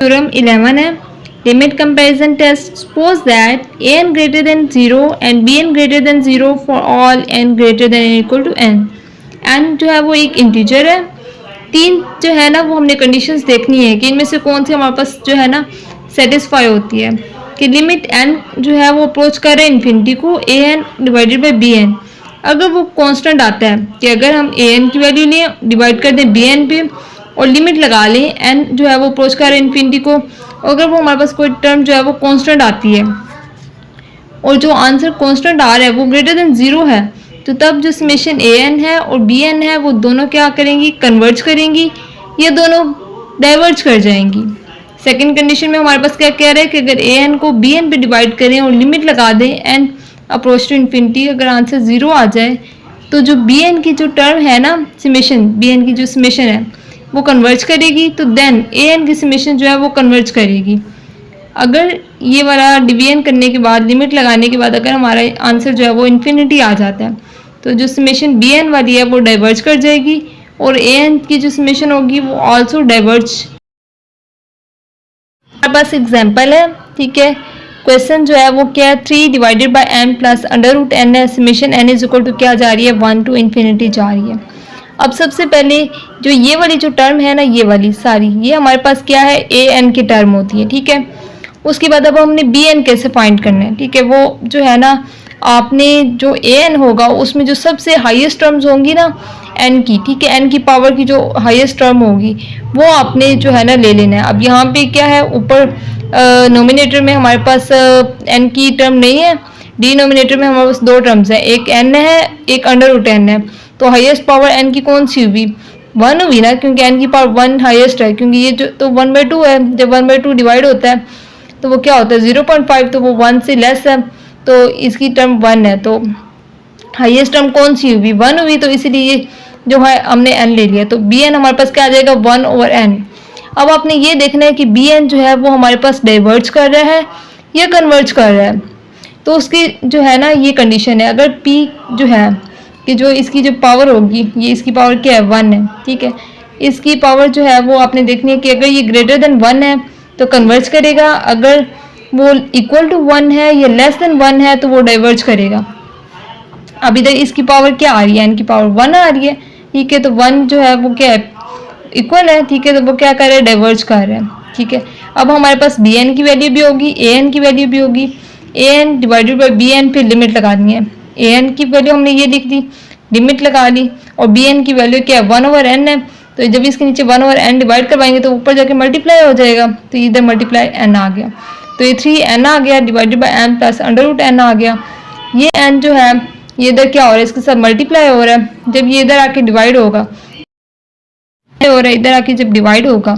Theorem 11 है, limit comparison test. Suppose that an greater than 0 and bn greater than 0 for all n greater than equal to n। n जो है वो एक integer है। तीन जो है ना वो हमने कंडीशंस देखनी है कि इनमें से कौन सी हमारे पास जो है ना सेटिस्फाई होती है कि लिमिट n जो है वो अप्रोच कर रहे हैं इन्फिनिटी को an डिवाइडेड बाई bn। अगर वो कांस्टेंट आता है कि अगर हम an की वैल्यू लें डिवाइड कर दें bn पे और लिमिट लगा लें n जो है वो अप्रोच कर रहे हैं इन्फिनिटी को, अगर वो हमारे पास कोई टर्म जो है वो कांस्टेंट आती है और जो आंसर कांस्टेंट आ रहा है वो ग्रेटर देन 0 है, तो तब जो समेशन an है और bn है वो दोनों क्या करेंगी, कन्वर्ज करेंगी, ये दोनों डाइवर्ज कर जाएंगी। सेकंड कंडीशन में हमारे पास क्या कह रहा है कि अगर an को bn पे डिवाइड करें और लिमिट लगा दें n अप्रोच टू इन्फिनिटी, अगर आंसर 0 आ जाए तो जो bn की जो टर्म है ना समेशन, bn की जो समेशन है वो कन्वर्ज करेगी, तो देन an की समेशन जो है वो कन्वर्ज करेगी। अगर ये वाला डिवीजन करने के बाद लिमिट लगाने के बाद अगर हमारा आंसर जो है वो इन्फिनिटी आ जाता है तो जो समेशन bn वाली है वो डाइवर्ज कर जाएगी और an की जो समेशन होगी वो आल्सो डाइवर्ज। हमारे पास एग्जांपल है, ठीक है। क्वेश्चन जो है वो क्या है, 3 divided by n plus under root n है, summation n is equal to क्या जा रही है, 1 टू इन्फिनिटी जा रही है। अब सबसे पहले जो ये वाली जो टर्म है ना, ये वाली सारी ये हमारे पास क्या है, an की टर्म होती है, ठीक है। उसके बाद अब हमने bn कैसे फाइंड करना है, ठीक है। वो जो है ना आपने जो an होगा उसमें जो सबसे हाईएस्ट टर्म्स होंगी ना n की, ठीक है, n की पावर की जो हाईएस्ट टर्म होगी वो आपने जो है ना ले लेना है। अब यहाँ पे क्या है, ऊपर नोमिनेटर में हमारे पास n की टर्म नहीं है, डिनोमिनेटर में हमारे पास दो टर्म्स है, एक n है एक अंडर रूट n है, तो हाईएस्ट पावर n की कौन सी हुई, 1 हुई ना, क्योंकि n की पावर 1 हाईएस्ट है, क्योंकि ये जो तो 1/2 है, जब 1/2 डिवाइड होता है तो वो क्या होता है 0.5, तो वो 1 से लेस है, तो इसकी टर्म 1 है, तो हाईएस्ट टर्म कौन सी हुई, 1 हुई, तो इसीलिए जो है हमने n ले लिया, तो bn हमारे पास क्या आ जाएगा 1/n। अब आपने ये देखना है कि bn जो है वो हमारे पास डाइवर्ज कर रहा है या कन्वर्ज कर रहा है, तो उसकी जो है ना ये कंडीशन है। अगर p जो है कि जो इसकी जो पावर होगी, ये इसकी पावर क्या है 1 है, ठीक है, इसकी पावर जो है वो आपने देखनी है कि अगर ये ग्रेटर देन 1 है तो कन्वर्ज करेगा, अगर वो इक्वल टू 1 है या लेस देन 1 है तो वो डाइवर्ज करेगा। अब इधर इसकी पावर क्या आ रही है, n की पावर 1 आ रही है, ठीक है, तो 1 जो है वो क्या है इक्वल है, ठीक है, तो वो क्या कर रहा है डाइवर्ज कर रहा है, ठीक है। अब हमारे पास bn की वैल्यू भी होगी, an की वैल्यू भी होगी, an डिवाइडेड बाई bn पे लिमिट लगानी है, an की वैल्यू हमने ये लिख दी, लिमिट लगा ली, और bn की वैल्यू क्या है 1/n है, तो जब इसके नीचे 1/n डिवाइड करवाएंगे तो ऊपर जाके मल्टीप्लाई हो जाएगा, तो इधर मल्टीप्लाई n आ गया, तो ये 3n आ गया divided by n plus under root n आ गया। ये n जो है ये इधर क्या हो रहा है, इसके साथ मल्टीप्लाई हो रहा है, जब ये इधर आके डिवाइड होगा हो रहा है, इधर आके जब डिवाइड होगा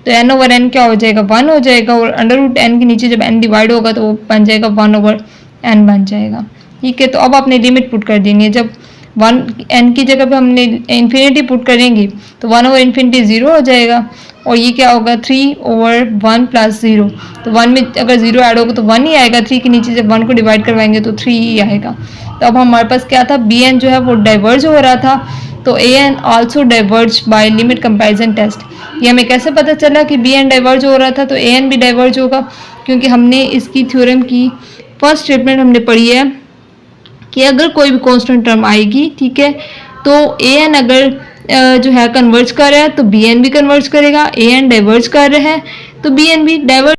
तो n/n क्या हो जाएगा 1 हो जाएगा, और अंडर रूट n के नीचे जब n डिवाइड होगा तो वो बन जाएगा 1/n बन जाएगा, ठीक है। तो अब आपने लिमिट पुट कर देनी है, जब 1n की जगह पे हमने इन्फिनिटी पुट करेंगे तो 1/∞ 0 हो जाएगा, और ये क्या होगा 3/1 प्लस 0, तो 1 में अगर 0 ऐड होगा तो 1 ही आएगा, 3 के नीचे जब 1 को डिवाइड करवाएंगे तो 3 ही आएगा। तो अब हमारे पास क्या था, bn जो है वो डाइवर्ज हो रहा था, तो an also diverge by limit comparison test. ये हमें कैसे पता चला कि bn डाइवर्ज हो रहा था, तो an भी डाइवर्ज होगा, क्योंकि हमने इसकी थ्योरम की फर्स्ट स्टेटमेंट हमने पढ़ी है कि अगर कोई भी कांस्टेंट टर्म आएगी, ठीक है, तो an अगर जो है कन्वर्ज कर रहा है तो bn भी कन्वर्ज करेगा, an डाइवर्ज कर रहा है तो bn भी डाइवर्ज